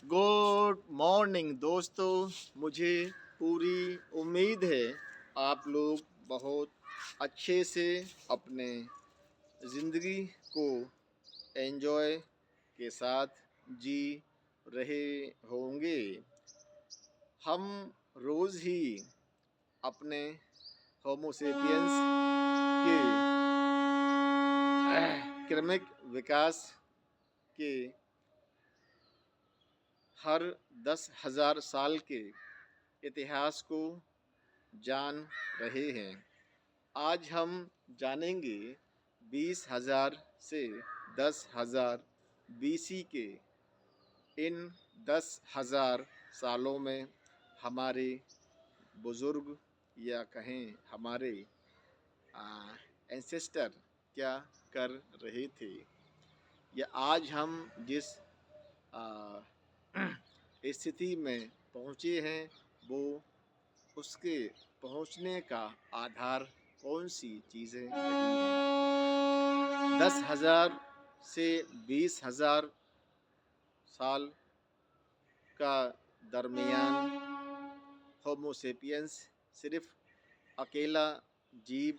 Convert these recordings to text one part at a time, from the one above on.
Good morning दोस्तों। मुझे पूरी उम्मीद है आप लोग बहुत अच्छे से अपने ज़िंदगी को एंजॉय के साथ जी रहे होंगे। हम रोज़ ही अपने होमोसेपियंस के क्रमिक विकास के हर 10,000 साल के इतिहास को जान रहे हैं। आज हम जानेंगे 20,000 से 10,000 बीसी के इन 10,000 सालों में हमारे बुज़ुर्ग या कहें हमारे एंसेस्टर क्या कर रहे थे, या आज हम जिस आ, स्थिति में पहुँचे हैं वो उसके पहुँचने का आधार कौन सी चीज़ें रही हैं। 10,000 से 20,000 साल का दरमियान होमोसेपियंस सिर्फ अकेला जीव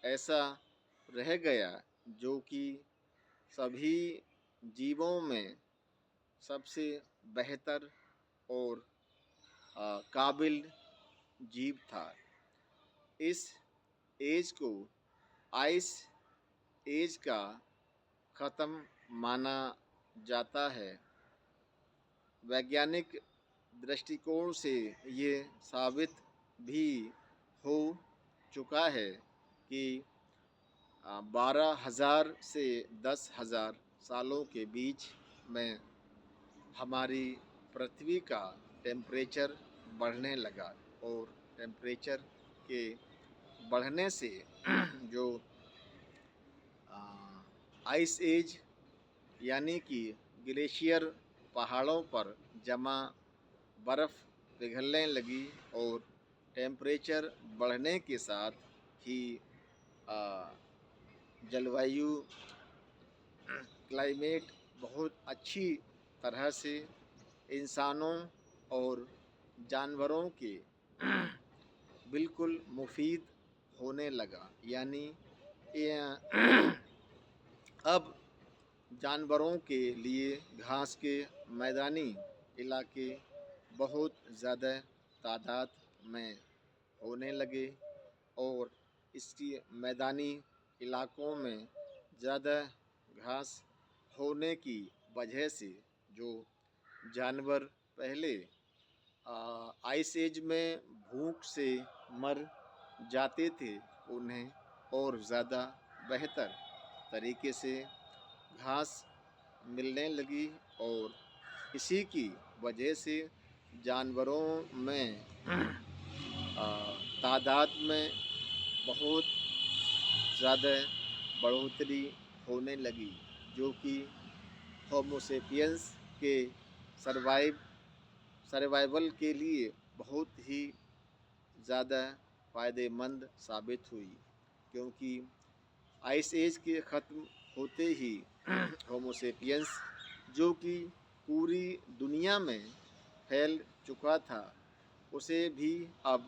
ऐसा रह गया जो कि सभी जीवों में सबसे बेहतर और काबिल जीव था। इस एज को आइस एज का ख़त्म माना जाता है। वैज्ञानिक दृष्टिकोण से ये साबित भी हो चुका है कि 12,000 से 10,000 सालों के बीच में हमारी पृथ्वी का टेम्परेचर बढ़ने लगा, और टेम्परेचर के बढ़ने से जो आइस एज यानी कि ग्लेशियर पहाड़ों पर जमा बर्फ़ पिघलने लगी, और टेम्परेचर बढ़ने के साथ ही आ, जलवायु क्लाइमेट बहुत अच्छी तरह से इंसानों और जानवरों के बिल्कुल मुफीद होने लगा। यानी अब जानवरों के लिए घास के मैदानी इलाके बहुत ज़्यादा तादाद में होने लगे, और इसकी मैदानी इलाकों में ज़्यादा घास होने की वजह से जो जानवर पहले आइस एज में भूख से मर जाते थे, उन्हें और ज़्यादा बेहतर तरीके से घास मिलने लगी, और इसी की वजह से जानवरों में तादाद में बहुत ज़्यादा बढ़ोतरी होने लगी, जो कि होमोसेपियंस के सर्वाइवल के लिए बहुत ही ज़्यादा फ़ायदेमंद साबित हुई। क्योंकि आइस एज के ख़त्म होते ही होमोसेपियंस जो कि पूरी दुनिया में फैल चुका था, उसे भी अब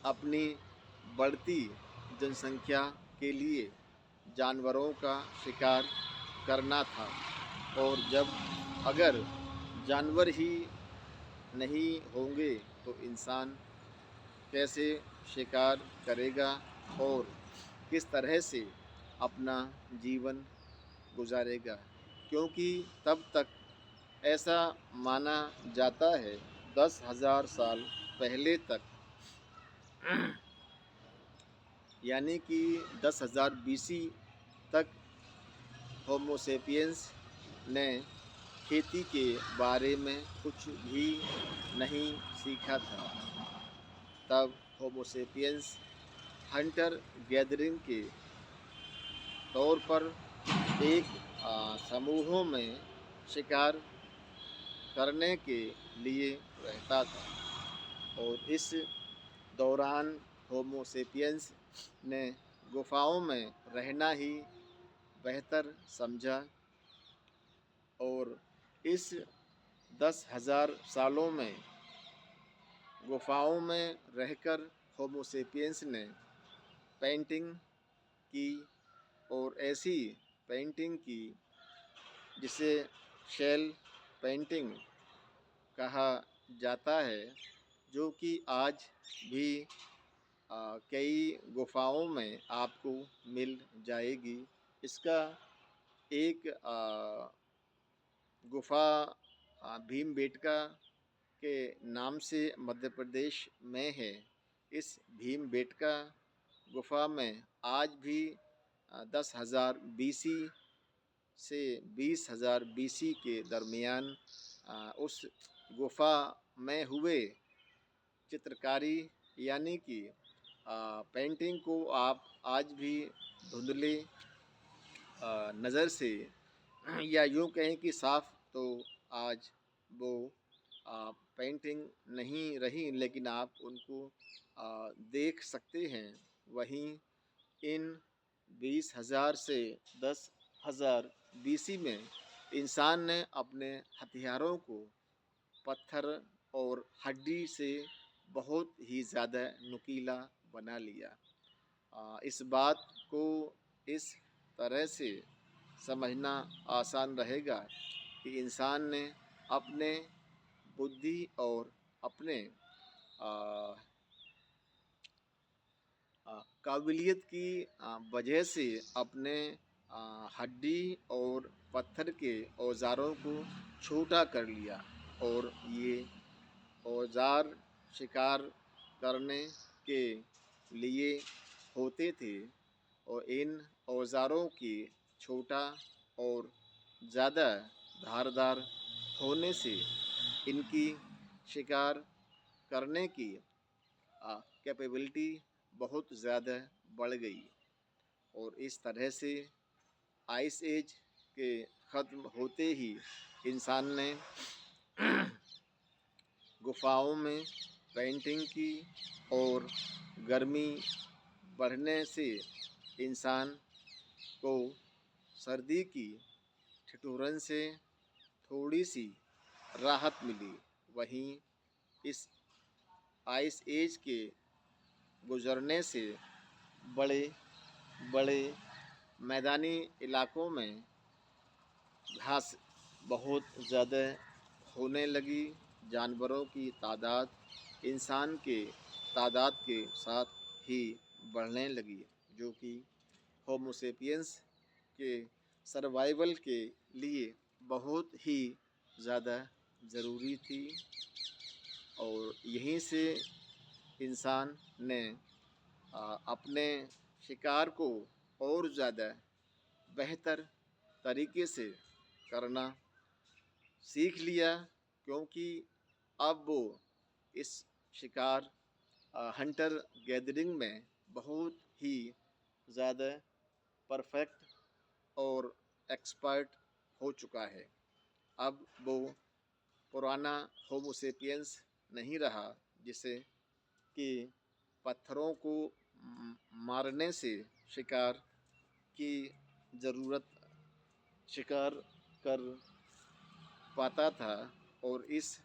अपनी बढ़ती जनसंख्या के लिए जानवरों का शिकार करना था। और जब अगर जानवर ही नहीं होंगे तो इंसान कैसे शिकार करेगा और किस तरह से अपना जीवन गुजारेगा। क्योंकि तब तक ऐसा माना जाता है 10,000 साल पहले तक, यानी कि 10,000 बीसी तक होमोसेपियंस ने खेती के बारे में कुछ भी नहीं सीखा था। तब होमोसेपियंस हंटर गैदरिंग के तौर पर एक समूहों में शिकार करने के लिए रहता था, और इस दौरान होमोसेपियंस ने गुफाओं में रहना ही बेहतर समझा, और इस 10,000 सालों में गुफाओं में रहकर होमोसेपियंस ने पेंटिंग की और ऐसी पेंटिंग की जिसे शेल पेंटिंग कहा जाता है, जो कि आज भी कई गुफाओं में आपको मिल जाएगी। इसका एक गुफा भीमबेटका के नाम से मध्य प्रदेश में है। इस भीमबेटका गुफा में आज भी 10,000 बीसी से 20,000 बीसी के दरमियान उस गुफा में हुए चित्रकारी यानी कि पेंटिंग को आप आज भी धुंधले नज़र से या यूँ कहें कि साफ तो आज वो पेंटिंग नहीं रही, लेकिन आप उनको देख सकते हैं। वहीं इन 20,000 से 10,000 बीसी में इंसान ने अपने हथियारों को पत्थर और हड्डी से बहुत ही ज़्यादा नुकीला बना लिया। इस बात को इस तरह से समझना आसान रहेगा कि इंसान ने अपने बुद्धि और अपने काबिलियत की वजह से अपने हड्डी और पत्थर के औज़ारों को छोटा कर लिया और ये औज़ार शिकार करने के लिए होते थे और इन औज़ारों की छोटा और ज़्यादा धारदार होने से इनकी शिकार करने की कैपेबिलिटी बहुत ज़्यादा बढ़ गई और इस तरह से आइस एज के ख़त्म होते ही इंसान ने गुफाओं में पेंटिंग की और गर्मी बढ़ने से इंसान को सर्दी की ठिठुरन से थोड़ी सी राहत मिली। वहीं इस आइस एज के गुज़रने से बड़े बड़े मैदानी इलाकों में घास बहुत ज़्यादा होने लगी। जानवरों की तादाद इंसान के तादाद के साथ ही बढ़ने लगी, जो कि होमोसेपियंस के सर्वाइवल के लिए बहुत ही ज़्यादा ज़रूरी थी और यहीं से इंसान ने अपने शिकार को और ज़्यादा बेहतर तरीके से करना सीख लिया, क्योंकि अब वो इस शिकार हंटर गैदरिंग में बहुत ही ज़्यादा परफेक्ट और एक्सपर्ट हो चुका है। अब वो पुराना होमोसेपियंस नहीं रहा जिसे कि पत्थरों को मारने से शिकार की ज़रूरत शिकार कर पाता था और इस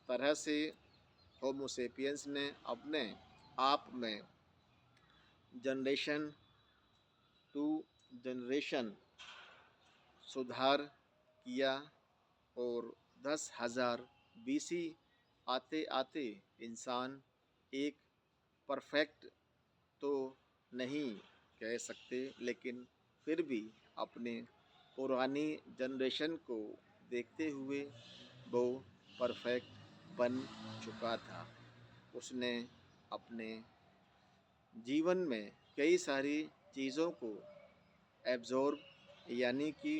तरह से होमोसेपियंस ने अपने आप में जनरेशन टू जनरेशन सुधार किया और 10,000 बीसी आते आते इंसान एक परफेक्ट तो नहीं कह सकते, लेकिन फिर भी अपने पुरानी जनरेशन को देखते हुए वो परफेक्ट बन चुका था। उसने अपने जीवन में कई सारी चीज़ों को एब्ज़ॉर्ब यानी कि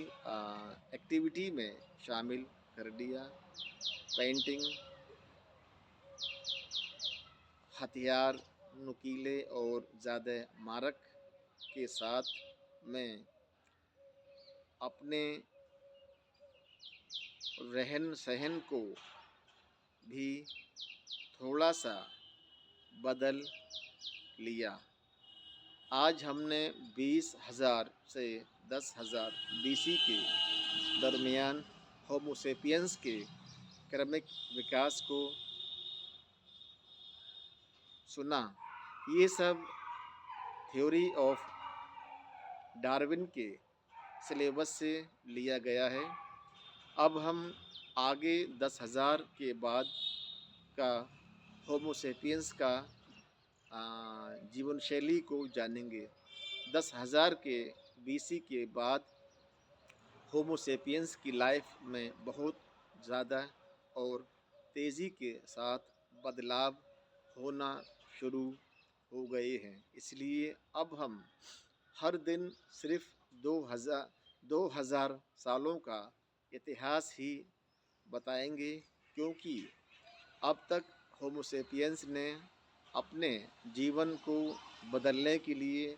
एक्टिविटी में शामिल कर दिया। पेंटिंग, हथियार नुकीले और ज़्यादा मारक के साथ में अपने रहन सहन को भी थोड़ा सा बदल लिया। आज हमने 20,000 से 10,000 बीसी के दरमियान होमोसेपियंस के क्रमिक विकास को सुना। ये सब थ्योरी ऑफ डार्विन के सिलेबस से लिया गया है। अब हम आगे 10,000 के बाद का होमो सेपियंस का जीवन शैली को जानेंगे। 10,000 के बीसी के बाद होमो सेपियंस की लाइफ में बहुत ज़्यादा और तेज़ी के साथ बदलाव होना शुरू हो गए हैं। इसलिए अब हम हर दिन सिर्फ 2000 सालों का इतिहास ही बताएंगे, क्योंकि अब तक होमो सेपियंस ने अपने जीवन को बदलने के लिए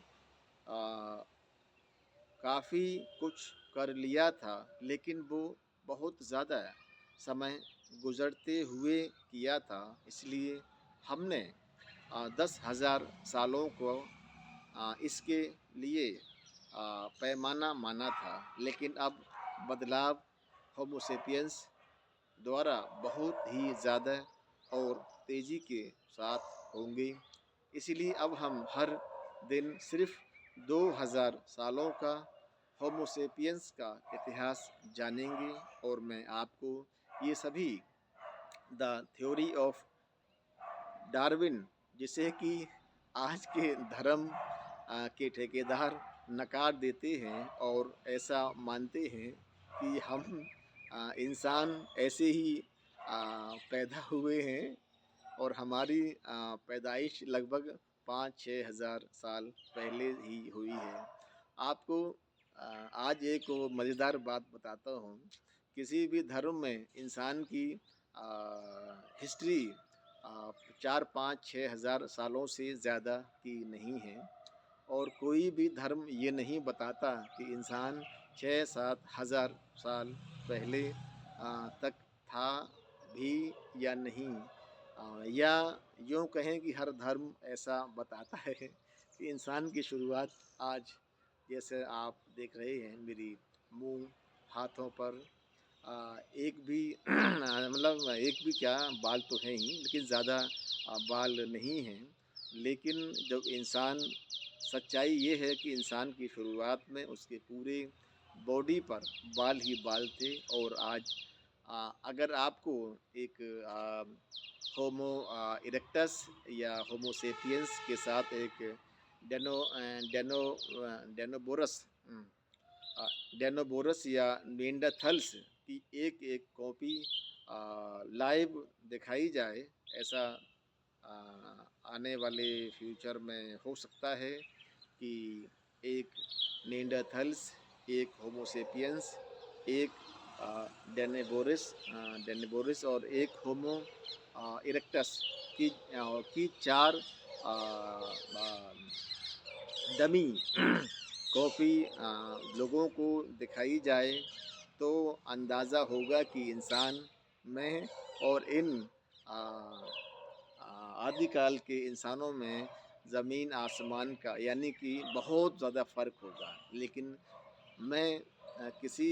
काफ़ी कुछ कर लिया था, लेकिन वो बहुत ज़्यादा समय गुज़रते हुए किया था। इसलिए हमने 10,000 सालों को इसके लिए पैमाना माना था। लेकिन अब बदलाव होमो सेपियंस द्वारा बहुत ही ज़्यादा और तेज़ी के साथ होंगे। इसलिए अब हम हर दिन सिर्फ 2000 सालों का होमो सेपियंस का इतिहास जानेंगे और मैं आपको ये सभी द थ्योरी ऑफ डार्विन, जिसे कि आज के धर्म के ठेकेदार नकार देते हैं और ऐसा मानते हैं कि हम इंसान ऐसे ही पैदा हुए हैं और हमारी पैदाइश लगभग 5-6 हज़ार साल पहले ही हुई है। आपको आज एक मज़ेदार बात बताता हूँ। किसी भी धर्म में इंसान की हिस्ट्री 4-5-6 हज़ार सालों से ज़्यादा की नहीं है और कोई भी धर्म ये नहीं बताता कि इंसान 6-7 हज़ार साल पहले तक था भी या नहीं। या यूँ कहें कि हर धर्म ऐसा बताता है कि इंसान की शुरुआत आज, जैसे आप देख रहे हैं मेरी मुंह हाथों पर एक भी मतलब एक भी क्या, बाल तो हैं ही लेकिन ज़्यादा बाल नहीं हैं। लेकिन जब इंसान, सच्चाई ये है कि इंसान की शुरुआत में उसके पूरे बॉडी पर बाल ही बाल थे और आज अगर आपको एक होमो इरेक्टस या होमो सेपियंस के साथ एक डेनो डेनो डेनोबोरस डेनोबोरस या निएंडरथल्स की एक कॉपी लाइव दिखाई जाए, ऐसा आने वाले फ्यूचर में हो सकता है कि एक निएंडरथल्स, एक होमो सेपियंस, एक डेनेबोरिस और एक होमो इरेक्टस की 4 डमी कॉपी लोगों को दिखाई जाए तो अंदाज़ा होगा कि इंसान में और इन आदिकाल के इंसानों में ज़मीन आसमान का यानी कि बहुत ज़्यादा फ़र्क होगा। लेकिन मैं किसी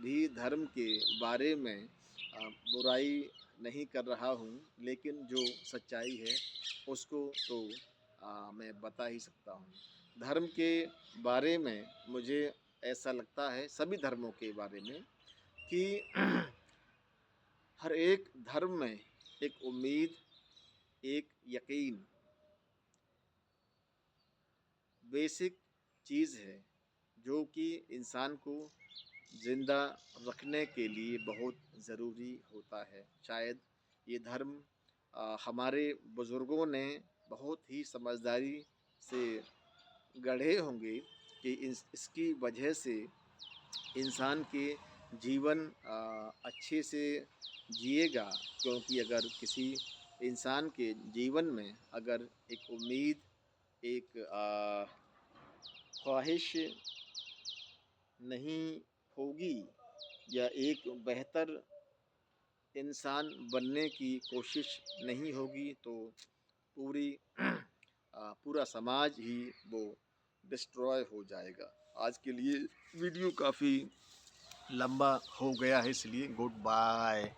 भी धर्म के बारे में बुराई नहीं कर रहा हूँ, लेकिन जो सच्चाई है उसको तो मैं बता ही सकता हूँ। धर्म के बारे में मुझे ऐसा लगता है, सभी धर्मों के बारे में, कि हर एक धर्म में एक उम्मीद, एक यकीन बेसिक चीज़ है जो कि इंसान को ज़िंदा रखने के लिए बहुत ज़रूरी होता है। शायद ये धर्म हमारे बुज़ुर्गों ने बहुत ही समझदारी से गढ़े होंगे कि इसकी वजह से इंसान के जीवन अच्छे से जिएगा। क्योंकि अगर किसी इंसान के जीवन में अगर एक उम्मीद, एक ख्वाहिश नहीं होगी या एक बेहतर इंसान बनने की कोशिश नहीं होगी तो पूरी पूरा समाज ही वो डिस्ट्रॉय हो जाएगा। आज के लिए वीडियो काफ़ी लंबा हो गया है, इसलिए गुड बाय।